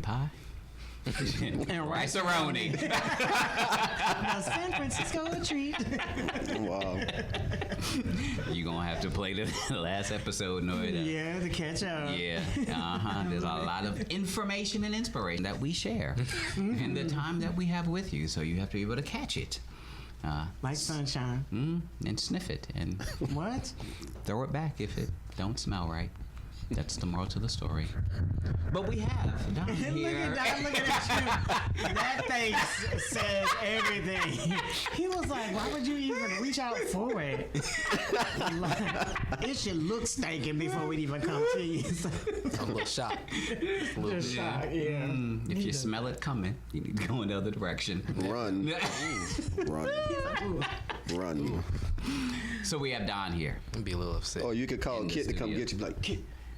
pie. And rice-a-roni. Now, San Francisco a treat. Wow. You're going to have to play the last episode in order to... Yeah, to catch up. Yeah. There's a lot of information and inspiration that we share in the time that we have with you. So you have to be able to catch it. Like sunshine. And sniff it. And What? throw it back if it don't smell right. That's the moral to the story. But we have Don Look here. at Don looking at you. That thing says everything. He was like, why would you even reach out for it? Like, it should look stinking before we'd even come to you. I'm a little shocked. Just shock, yeah. If you smell it coming, you need to go in the other direction. Run. Run. So we have Don here. I'd be a little upset. Oh, you could call In the Kit to come studio. get you. Like,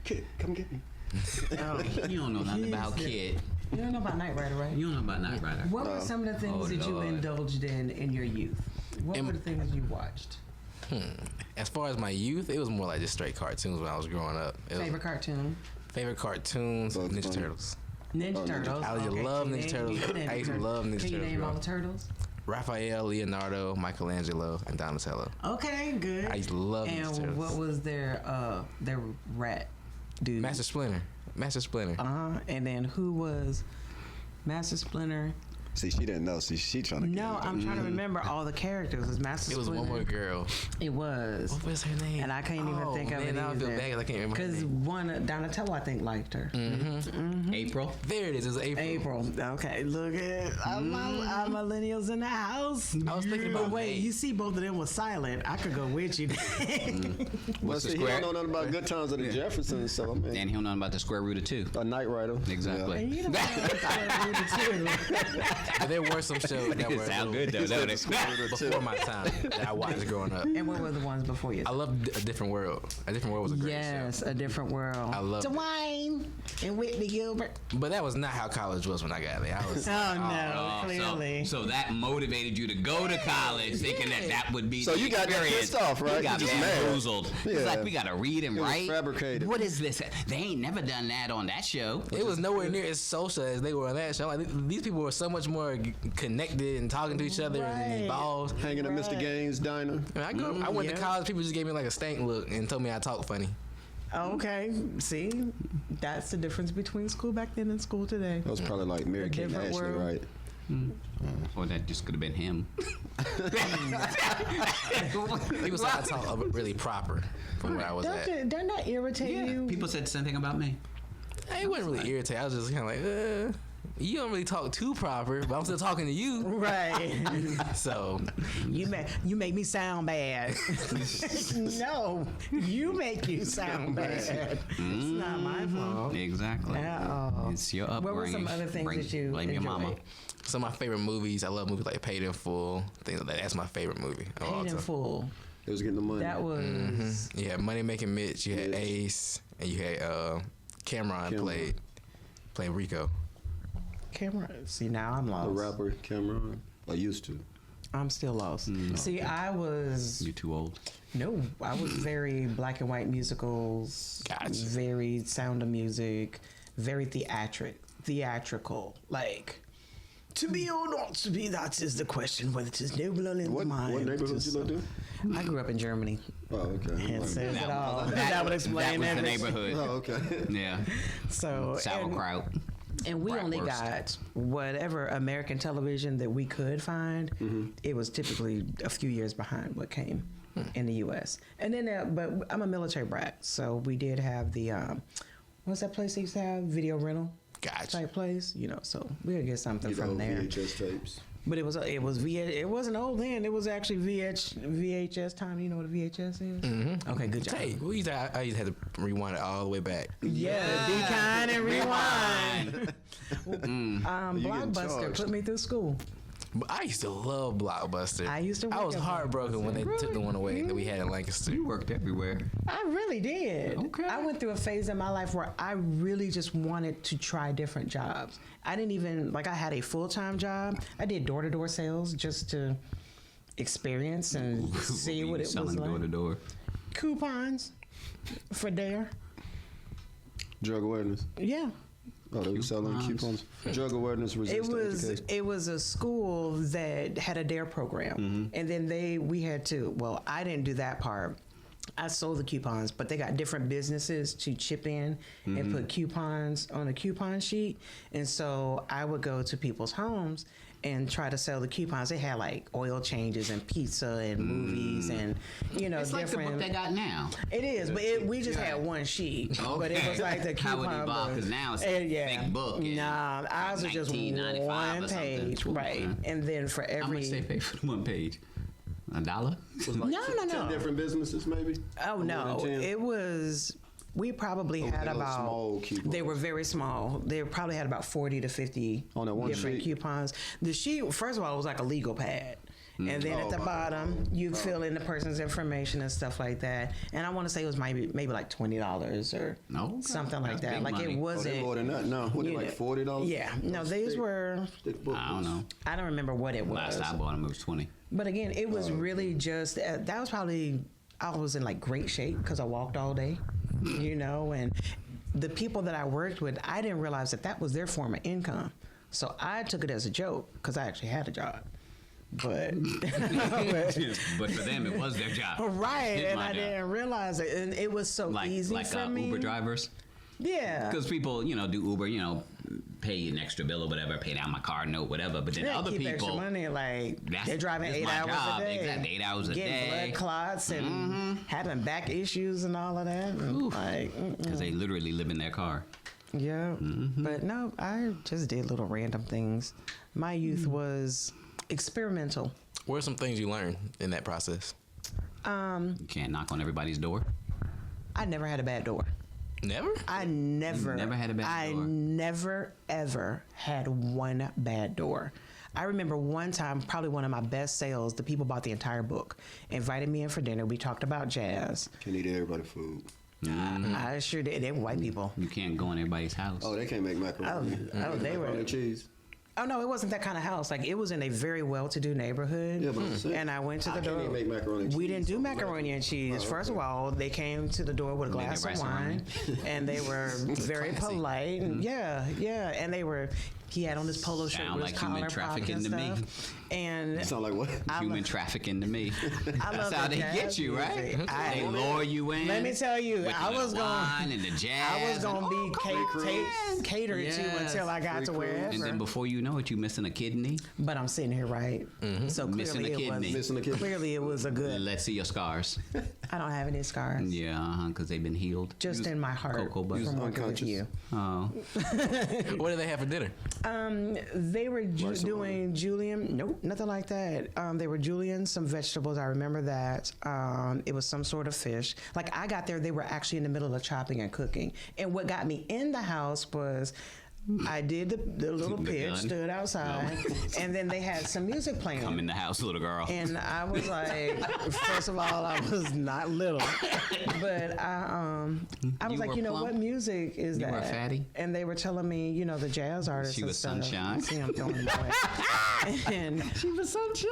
Kit, come get me. Oh, You don't know nothing about Kid. you don't know about Knight Rider, right? You don't know about Knight Rider. What were some of the things Oh, that you Lord. indulged in your youth? What were the things you watched? As far as my youth, it was more like just straight cartoons when I was growing up. It was Favorite cartoon? favorite cartoons, Bugs Ninja Bunny. Turtles. Ninja Turtles. I used to love Can you Ninja name- Turtles. you can name I used to turtles. love Ninja Can you Turtles, name bro. all the turtles? Raphael, Leonardo, Michelangelo, and Donatello. Okay, good. I used to love Ninja And Turtles. what was their rat dude? Master Splinter. And then who was Master Splinter? See, she didn't know. See, she trying to. No, I'm trying to remember all the characters. Was Master It was Splinter? one more girl. It was. What was her name? And I can't even think of it I feel either. bad 'cause I can't remember her Because name. one, Donatello, I think, liked her. April. There it is. It was April. April. Okay, look at our millennials in the house. I was thinking But about wait, May. you see both of them was silent. I could go with you. What's the See, he square? don't know nothing about Good Times of the Jeffersons, so I mean, And he don't know about the square root of 2. a Knight Rider. Exactly. And you don't know what's going too. But there were some shows that were Sound good though, He said don't the it? Square Root of Two. before my time that I watched growing up. And what were the ones before you? I loved A Different World. A Different World was a great Yes, show. A Different World. I loved it. Dwayne and Whitney Gilbert. But that was not how college was when I got there. I was Oh no, clearly. So that motivated you to go to college, thinking that would be So the you got that experience. pissed off, right? You got You just mad. bamboozled. It's Yeah. like we got to read and It was write. fabricated. What is this? They ain't never done that on that show. It was nowhere near as social as they were on that show. Like these people were so much more connected and talking to each other Right. and involved. Hanging at Mr. Right. Gaines' diner. I grew up, I went yeah. to college. People just gave me like a stank look and told me I talk funny. Okay, see, that's the difference between school back then and school today. That was probably like Mary A Kate different Ashley, world. right? Or that just could have been him. People said I talk really proper from where I was at. Doesn't that irritate you? People said the same thing about me. It wasn't really irritating. I was just kind of like, you don't really talk too proper, but I'm still talking to you. Right. So you make me sound bad. No, you make you sound bad. It's not my fault. Exactly. At all. It's your What upbringing. were some other things that you blame your enjoyed? mama. some of my favorite movies. I love movies like Paid in Full, things like that. That's my favorite movie. of all Paid in time. Full. It was getting the money. That was You had Money Making Mitch, you had Mitch. Ace, and you had Cameron Cameron. played Rico. Cameron. See, now I'm the lost. rapper Cameron. I used to. I'm still lost. See, I was You too old. no, I was very black and white musicals. Gotcha. Very Sound of Music. Very theatrical. Like to be or not to be, that is the question. Whether it is noble or in What the mind. neighborhood you lived in? I grew up in Germany. Oh, okay. It says it That all. was- That would explain that was the everything. neighborhood. Oh, okay. Yeah. So Sauerkraut. And we only got whatever American television that we could find. It was typically a few years behind what came in the U.S. And then, but I'm a military brat, so we did have the what's that place they used to have? Video rental Gotcha. type place, you know. So we could get something You from know, there. VHS tapes. But it wasn't old then. It was actually VHS time. You know what a VHS is? Mm-hmm. Okay, good job. Hey, I used to have to rewind it all the way back. Yeah, be kind and rewind. You getting Blockbuster charged. put me through school. But I used to love Blockbuster. I used to I work was at heartbroken when they took the one away that we had in Lancaster. You worked everywhere. I really did. Okay. I went through a phase in my life where I really just wanted to try different jobs. I didn't even, I had a full-time job. I did door-to-door sales just to experience and see what it was selling door to like. door. Coupons for Dare. Drug awareness. Yeah. Oh, they were selling coupons. Drug awareness, resistance, It was a school that had a DARE program, and then we had to. Well, I didn't do that part. I sold the coupons, but they got different businesses to chip in and put coupons on a coupon sheet, and so I would go to people's homes and try to sell the coupons. They had like oil changes and pizza and movies and It's like the different. book they got now. It is, but we just had one sheet. Okay. But it was like the How would coupon you buy? book. Because now it's a thick book. and Nah, ours was just $19.95 one or something. page, Ooh, right? man. And then for How much they every pay for the one page? $1? Was like No. 10 different businesses, maybe? oh More no, than 10? it was. We probably was had they little about. small coupons? They were very small. They probably had about 40 to 50 On that one different sheet? The sheet, first of all, it was like a legal pad. And then at the my bottom, you fill in the person's information and stuff like that. And I want to say it was maybe like $20 or Okay. something like That's that. big Like money. it Oh, wasn't. they more than that. No, what, they you like know, $40? Yeah, no, these were. Thick book. I don't know. I don't remember what it was. Last I bought them, it was 20. But again, it was really just that was probably I was in like great shape because I walked all day, and the people that I worked with, I didn't realize that was their form of income, so I took it as a joke because I actually had a job, but But for them, it was their job. right, It's and my I job. didn't realize it, and it was so easy like for me. Uber drivers. Yeah, Because people, do Uber, pay an extra bill or whatever, pay down my car note, whatever. But then yeah, other keep extra people, money. Like they're driving that's 8 my hours job. a day, Exactly, 8 hours a getting day. blood clots and having back issues and all of that. And like, because they literally live in their car. yeah. But no, I just did little random things. My youth was experimental. What are some things you learned in that process? You can't knock on everybody's door. I never had a bad door. Never? I never had a bad door? I never ever had one bad door. I remember one time, probably one of my best sales, the people bought the entire book, invited me in for dinner. We talked about jazz. Can't eat everybody food. I sure did. They were white people. You can't go in everybody's house. Oh, they can't make macaroni. They were. Macaroni and cheese. Oh no, it wasn't that kind of house. Like it was in a very well-to-do neighborhood. Yeah, but I'm saying, and I went to the I door. can't even make macaroni and We cheese, didn't do so macaroni and cheese. Oh, First of okay. all, they came to the door with a Made glass it of wine, and they were very Classy. polite. And yeah, and they were. He had on his polo shirt Sound with his like human collar popped trafficking and to me. stuff. And Sound like what? Human trafficking to me. I love That's how the they jazz get you, right? music. They lure you in. Let me tell you, with I the was wine going. and the jazz. I was gonna and, be cruise. catered to Yes. until I got Free to cruise. wherever. And then before you know it, you missing a kidney. But I'm sitting here, right? So Missing clearly a it was. kidney. Missing a kidney. Clearly it was a good. Let's see your scars. I don't have any scars. Yeah, because they've been healed. Just in my heart Cocoa butter. from working with unconscious. you. Oh, What did they have for dinner? They were Rice and doing julienne. Nope, nothing like that. They were julienne, some vegetables. I remember that. It was some sort of fish. Like I got there, they were actually in the middle of chopping and cooking. And what got me in the house was I did the little The pitch, gun? stood outside, and then they had some music playing. come in the house, little girl. And I was like, first of all, I was not little, but I was You like, were what plump? music is You that? were fatty? And they were telling me, the jazz artists. She and was stuff. Sunshine? See, I'm throwing them away. And She was sunshine.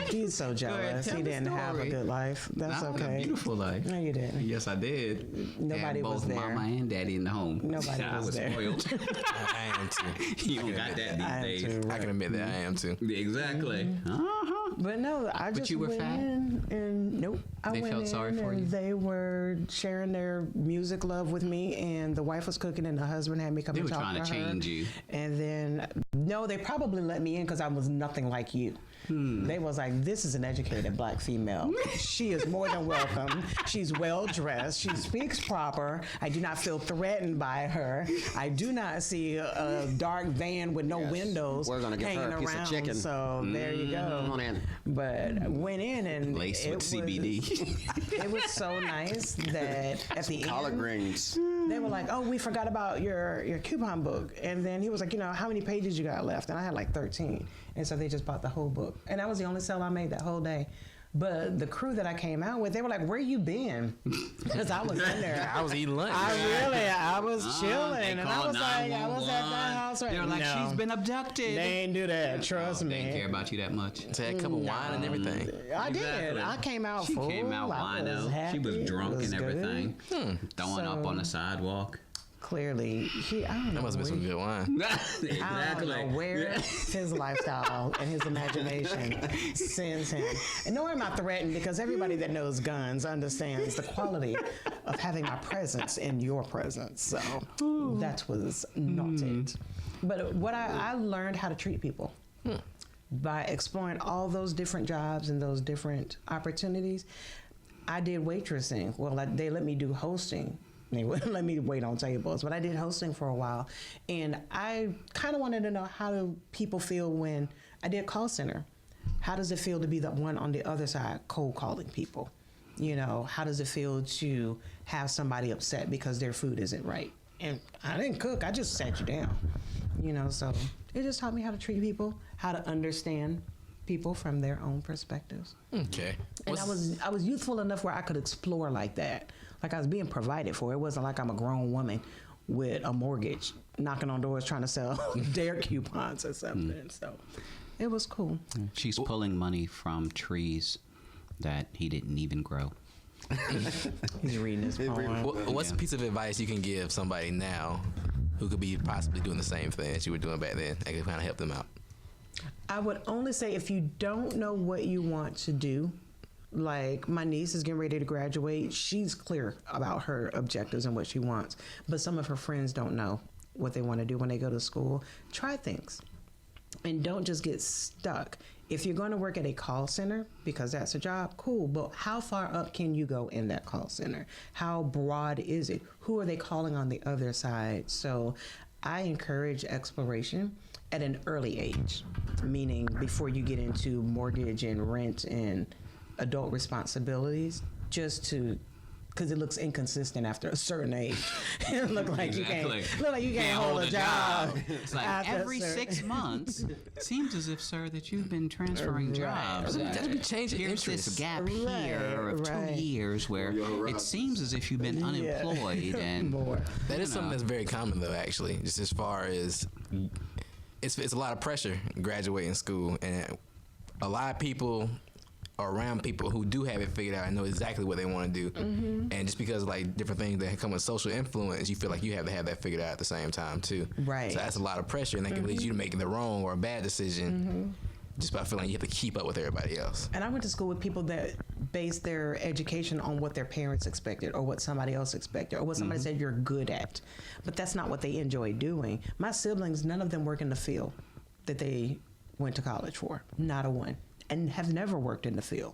he's so jealous. tell He the didn't have a story. good life. That's I had okay. a beautiful life. No, you didn't. Yes, I did. Nobody Had both was there. Mama and Daddy in the home. Nobody I was was there. spoiled. I am too. You don't got that I am these too, days. I can admit that I am too. Exactly. Uh-huh. But no, I But just you were went fat? in and nope. I They went felt sorry in for and you? they were sharing their music love with me, and the wife was cooking, and the husband had me come They and were talk trying to her. change you. And then no, they probably let me in because I was nothing like you. They was like, this is an educated black female. She is more than welcome. She's well dressed. She speaks proper. I do not feel threatened by her. I do not see a dark van with no Yes. windows We're gonna give hanging her a piece of around. chicken. So there you go. Come on in. But went in and Laced it with CBD. it was so nice that at the Collard end greens. they were like, "Oh, we forgot about your coupon book." And then he was like, "How many pages you got left?" And I had like 13. And so they just bought the whole book. And that was the only sale I made that whole day. But the crew that I came out with, they were like, "Where you been?" Because I was in there. I was eating lunch. I was chilling, They and I called was like, I was at 911. that house right They were like, now. she's been abducted. They ain't do that. Trust Oh, me. They didn't care about you that much. They had a cup of wine and everything. I did. Exactly. I came out She full. came out I was wino. She happy. was It drunk was and good. everything. Throwing up So- on the sidewalk. clearly, I don't know. That must have been some good wine. I don't know where his lifestyle and his imagination sends him. And nor am I threatened, because everybody that knows guns understands the quality of having my presence in your presence. So that was not it. But what I learned how to treat people by exploring all those different jobs and those different opportunities. I did waitressing. Well, they let me do hosting. They wouldn't let me wait on tables, but I did hosting for a while. And I kind of wanted to know, how do people feel when I did call center? How does it feel to be the one on the other side cold calling people? You know, how does it feel to have somebody upset because their food isn't right? And I didn't cook, I just sat you down. You know, so it just taught me how to treat people, how to understand people from their own perspectives. Okay. And I was youthful enough where I could explore like that. Like, I was being provided for. It wasn't like I'm a grown woman with a mortgage knocking on doors trying to sell dare coupons or something. So it was cool. She's pulling money from trees that he didn't even grow. He's reading his poem. What's a piece of advice you can give somebody now who could be possibly doing the same thing that you were doing back then that could kind of help them out? I would only say, if you don't know what you want to do, like my niece is getting ready to graduate, she's clear about her objectives and what she wants, but some of her friends don't know what they want to do when they go to school. Try things and don't just get stuck. If you're going to work at a call center, because that's a job, cool, but how far up can you go in that call center? How broad is it? Who are they calling on the other side? So I encourage exploration at an early age, meaning before you get into mortgage and rent and adult responsibilities, just to, because it looks inconsistent after a certain age. It look like you can't hold a job. It's like every 6 months. Seems as if, sir, that you've been transferring jobs. That'd be changing Here's interests. this gap here of 2 years where it seems as if you've been unemployed and That is something that's very common, though. Actually, just as far as it's a lot of pressure graduating school, and a lot of people are around people who do have it figured out and know exactly what they want to do. And just because of like different things that come with social influence, you feel like you have to have that figured out at the same time too. Right. So that's a lot of pressure, and that can lead you to making the wrong or a bad decision just by feeling like you have to keep up with everybody else. And I went to school with people that based their education on what their parents expected or what somebody else expected or what somebody said you're good at. But that's not what they enjoy doing. My siblings, none of them work in the field that they went to college for. Not a one. And have never worked in the field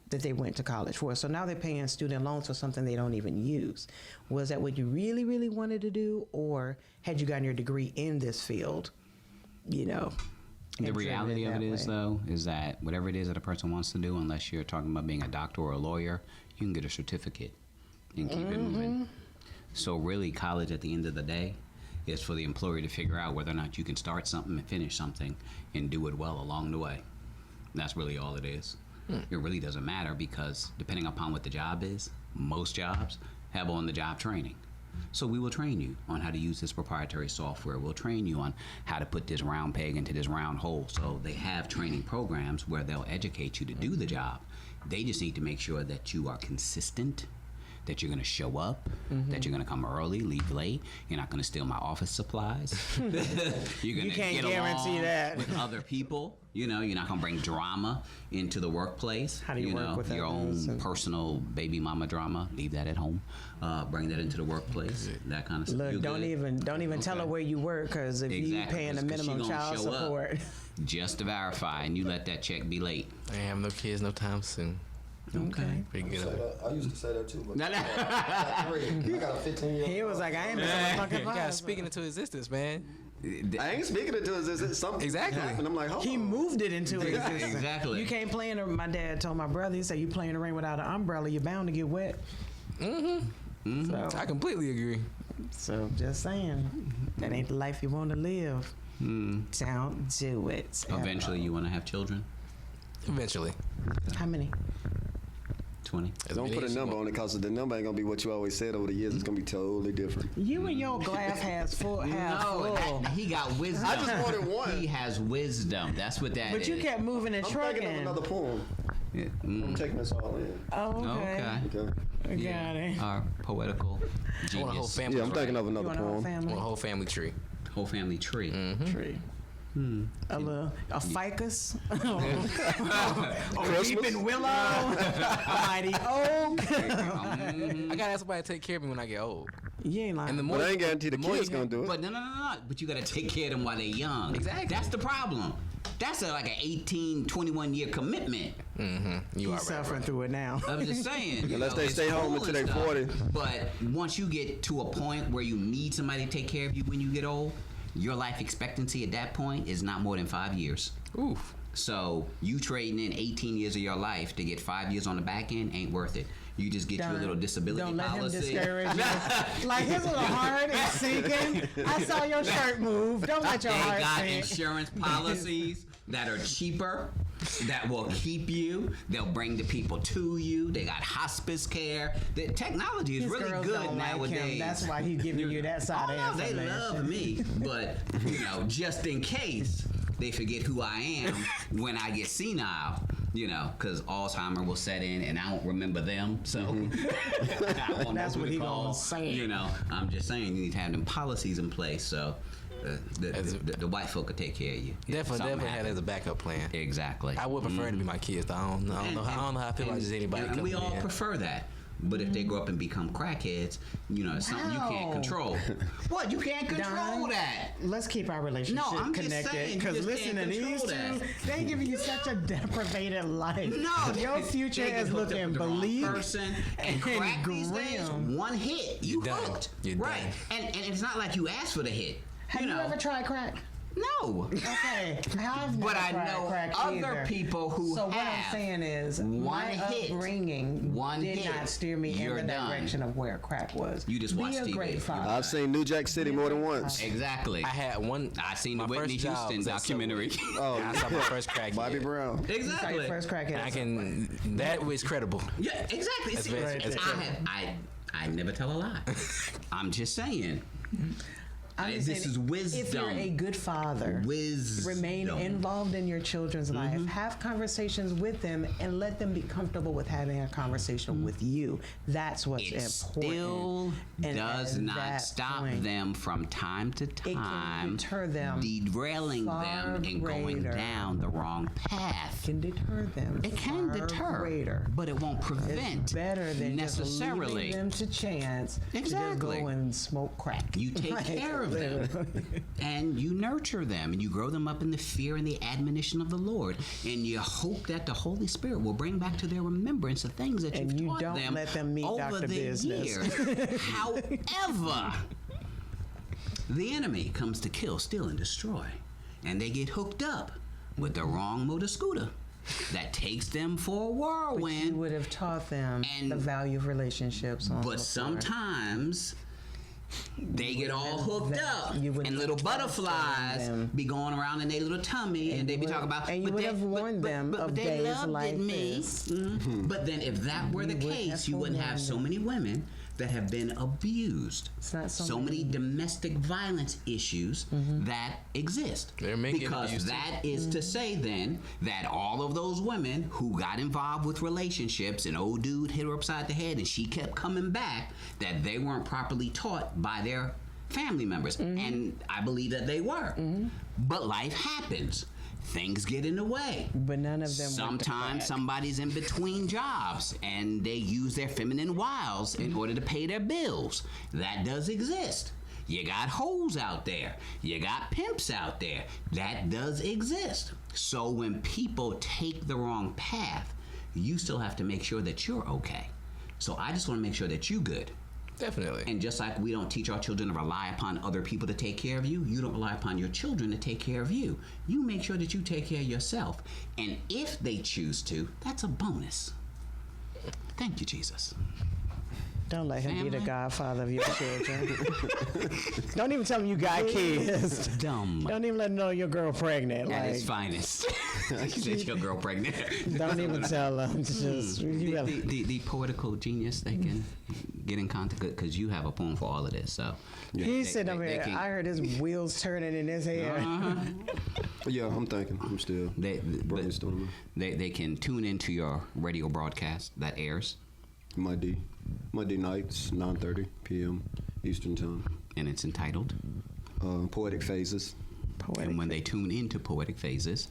that they went to college for. So now they're paying student loans for something they don't even use. Was that what you really, really wanted to do? Or had you gotten your degree in this field, you know? the reality of it is, though, is that whatever it is that a person wants to do, unless you're talking about being a doctor or a lawyer, you can get a certificate and keep it moving. So really, college at the end of the day is for the employer to figure out whether or not you can start something and finish something and do it well along the way. And that's really all it is. It really doesn't matter, because depending upon what the job is, most jobs have on-the-job training. So we will train you on how to use this proprietary software. We'll train you on how to put this round peg into this round hole. So they have training programs where they'll educate you to do the job. They just need to make sure that you are consistent, that you're going to show up, that you're going to come early, leave late. You're not going to steal my office supplies. You're going to get along with other people. You know, you're not going to bring drama into the workplace. How do you work with your others own personal baby mama drama? Leave that at home. Bring that into the workplace. That kind of stuff. Look, don't even tell her where you work, because if you paying a minimum child support, just to verify, and you let that check be late. I ain't have no kids no time soon. Okay. Pretty good. I used to say that too. But No, no. I got a 15-year-old. he was like, I ain't missing my fucking You gotta speak it into existence, man. I ain't speaking it to us. Something Exactly. happened. I'm like, hold He on. moved it into existence. Exactly. You can't play in the, my dad told my brother, he said, you play in the rain without an umbrella, you're bound to get wet. So, I completely agree. so just saying, that ain't the life you want to live. Don't do it. Eventually, you want to have children? Eventually. How many? 20? Don't put a number on it, because the number ain't gonna be what you always said over the years. It's gonna be totally different. You and your glass half full. He got wisdom. I just wanted one. He has wisdom. That's what that is. But you kept moving and I'm thinking of trucking. another poem. Yeah. I'm taking this all in. Oh, Okay. Okay. Got it. Our poetical I want a whole genius. family. Yeah, I'm thinking of You another want a whole poem. I want a family? whole family tree. Whole family tree. Tree. A ficus, a Christmas? weeping willow, a mighty oak. I gotta have somebody to take care of me when I get old. You ain't lying. And the more, But I ain't guarantee the more kids you gonna do it. But no. But you got to take care of them while they're young. Exactly. That's the problem. That's like an 18, 21 year commitment. You are He's right. suffering through it now. I'm just saying. Unless they it's stay home cool until and they stuff, 40. But once you get to a point where you need somebody to take care of you when you get old, your life expectancy at that point is not more than 5 years. Oof. So you trading in 18 years of your life to get 5 years on the back end ain't worth it. You just get your little disability Don't let policy. him discourage you. Like his little heart is sinking. I saw your shirt move. Don't let your They heart got sink. insurance policies that are cheaper, that will keep you. They'll bring the people to you. They got hospice care. The technology is His really girls good don't like nowadays. him. That's why he's giving you that side Oh, of no, they information. love me, but just in case they forget who I am when I get senile. Because Alzheimer will set in and I won't remember them. So I won't That's know who what to he call. gonna say. I'm just saying you need to have them policies in place so the white folk could take care of you. Definitely Something have it happens. as a backup plan. Exactly. I would prefer it to be my kids. Though. I don't know how I feel about just anybody. And we coming all in. prefer that. But if they grow up and become crackheads, it's something you can't Wow. control. What? You can't control Don, that. Let's keep our relationship No, I'm just connected. saying, you Because just listen to can't these two, control that. they giving you such a deprivated life. No, Your future they get is hooked up looking with the wrong bleak person and crack these days. grim. One hit, you You're done. hooked. You're right. done. And it's not like you asked for the hit. Have you ever tried crack? No. Okay, I've But never I tried know crack other either. people who So have. what I'm saying is, One my hit. upbringing One did hit. not steer me in You're the done. direction of where crack was. You just watch Be a TV. great father. I've seen New Jack City more than once. Exactly. I had one. I seen the my Whitney first job Houston was at documentary. Subway. Oh, I saw my first crack. Bobby Brown. You saw Exactly. your first crack And I can. That was credible. Yeah, exactly. That's See, very- that's I never tell a lie. I'm just saying. I'm just This saying, is wisdom. If you're a good father, Wisdom. remain involved in your children's life. Have conversations with them and let them be comfortable with having a conversation with you. That's what's It important. still And does at not that stop point, them from time to can time, deter them derailing far them and going greater. down the wrong path. Can deter them. It can far deter, greater. but it won't prevent It's better than necessarily. just leaving them to chance to just Exactly. go and smoke crack. You take Like, care of them and you nurture them and you grow them up in the fear and the admonition of the Lord. And you hope that the Holy Spirit will bring back to their remembrance the things that And you've you taught don't them let them meet over Dr. the Bizness. years. However, the enemy comes to kill, steal, and destroy. And they get hooked up with the wrong motor scooter that takes them for a You whirlwind. would have taught them And- the value of relationships. On But before. sometimes they get all hooked that- up, you would and have little trusted butterflies them. be going around in their little tummy, and they be would- talking about. and you "But would they- have warned them of they days loved like me." this. But then, if that were the You would case, have you wouldn't have warned so them. many women that have been abused. It's not so so many many. domestic violence issues that exist. They're making because abused, too. that is to say then that all of those women who got involved with relationships and old dude hit her upside the head and she kept coming back, that they weren't properly taught by their family members. And I believe that they were. But life happens. Things get in the way. But none of them went to Sometimes crack. somebody's in between jobs and they use their feminine wiles in order to pay their bills. That does exist. You got hoes out there. You got pimps out there. That does exist. So when people take the wrong path, you still have to make sure that you're okay. So I just want to make sure that you're good. Definitely. And just like we don't teach our children to rely upon other people to take care of you, you don't rely upon your children to take care of you. You make sure that you take care of yourself. And if they choose to, that's a bonus. Thank you, Jesus. Don't let him be the Family. godfather of your children. Don't even tell him you got kids. Dumb. Don't even let him know your girl pregnant. At Like, its finest. You said your girl pregnant. don't even tell him. Just you gotta- The poetical genius, they can get in contact because you have a poem for all of this. So He's sitting they over here. can- I heard his wheels turning in his head. Yeah, I'm thinking. I'm still brainstorming. They can tune into your radio broadcast that airs, Monday nights, 9:30 p.m. Eastern Time. and it's entitled. Poetic Phases. And when they tune into Poetic Phases,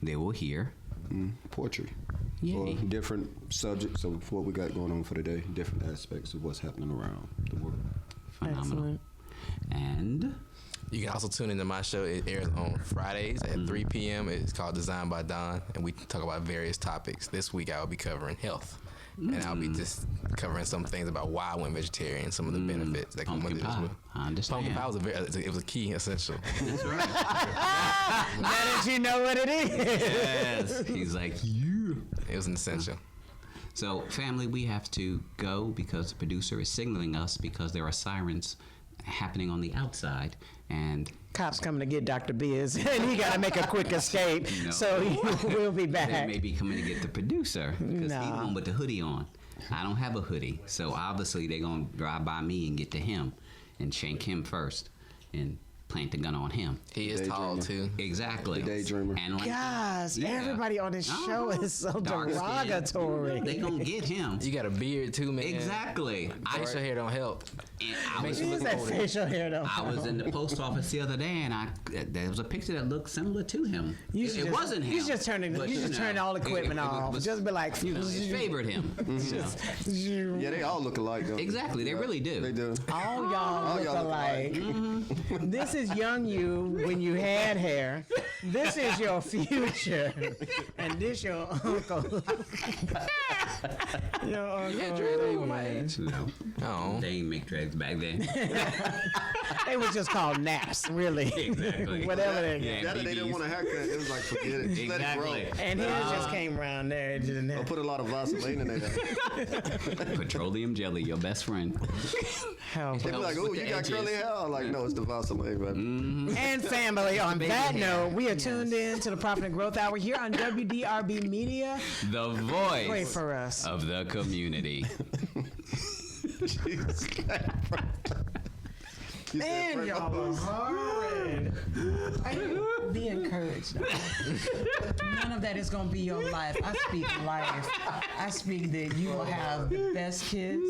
they will hear Poetry. Yay. Or different subjects of what we got going on for the day, different aspects of what's happening around the world. phenomenal. Excellent. And You can also tune into my show. It airs on Fridays at 3 p.m. It's called Design by Don, and we talk about various topics. This week I will be covering health, and I'll be just covering some things about why I went vegetarian, some of the benefits that come with pumpkin it as pie. well. I understand. Pumpkin pie it was a key essential. That's right. Now that you know what it is. Yes. He's like, you. It was an essential. So, family, we have to go because the producer is signaling us because there are sirens happening on the outside, and Cops coming to get Dr. Biz, and he got to make a quick escape. No. So we'll be they back. may be coming to get the producer because he's Nah. the one with the hoodie on. I don't have a hoodie, so obviously they're gonna drive by me and get to him and shank him first and plant the gun on him. He is tall too. Exactly. The daydreamer. And like, Guys, yeah. everybody on this show is so Dark skin. derogatory. They gonna get him. You got a beard too, man. Exactly. Facial hair don't help. And I was, Use that facial hair though. I was in the post office the other day, and there was a picture that looked similar to him. It wasn't him. You should just turn all the equipment off. Just be like, It favored him. you know. Yeah, they all look alike. Don't they? Exactly, they really do. They do. all y'all look alike. This is young you when you had hair. This is your future, and this your uncle. Your uncle. No, Oh. they didn't make dreads back then. They was just called naps, really. Exactly. Whatever they. Yeah. That or they didn't BBs. want a haircut. It was like, forget it. Just let it grow. Exactly. And his just came around there. It didn't Or have. put a lot of Vaseline in there. Petroleum jelly, your best friend. Help. They be like, Helps oh, with you the got edges. curly hair? I'm like, no, it's the Vaseline, baby. And family, on that hair. note, we are tuned in to the Profit and Growth Hour here on WDRB Media. The Pray voice for us. of the community. Man, y'all are horrid. Be encouraged. None of that is going to be your life. I speak life. I speak that you will have the best kids.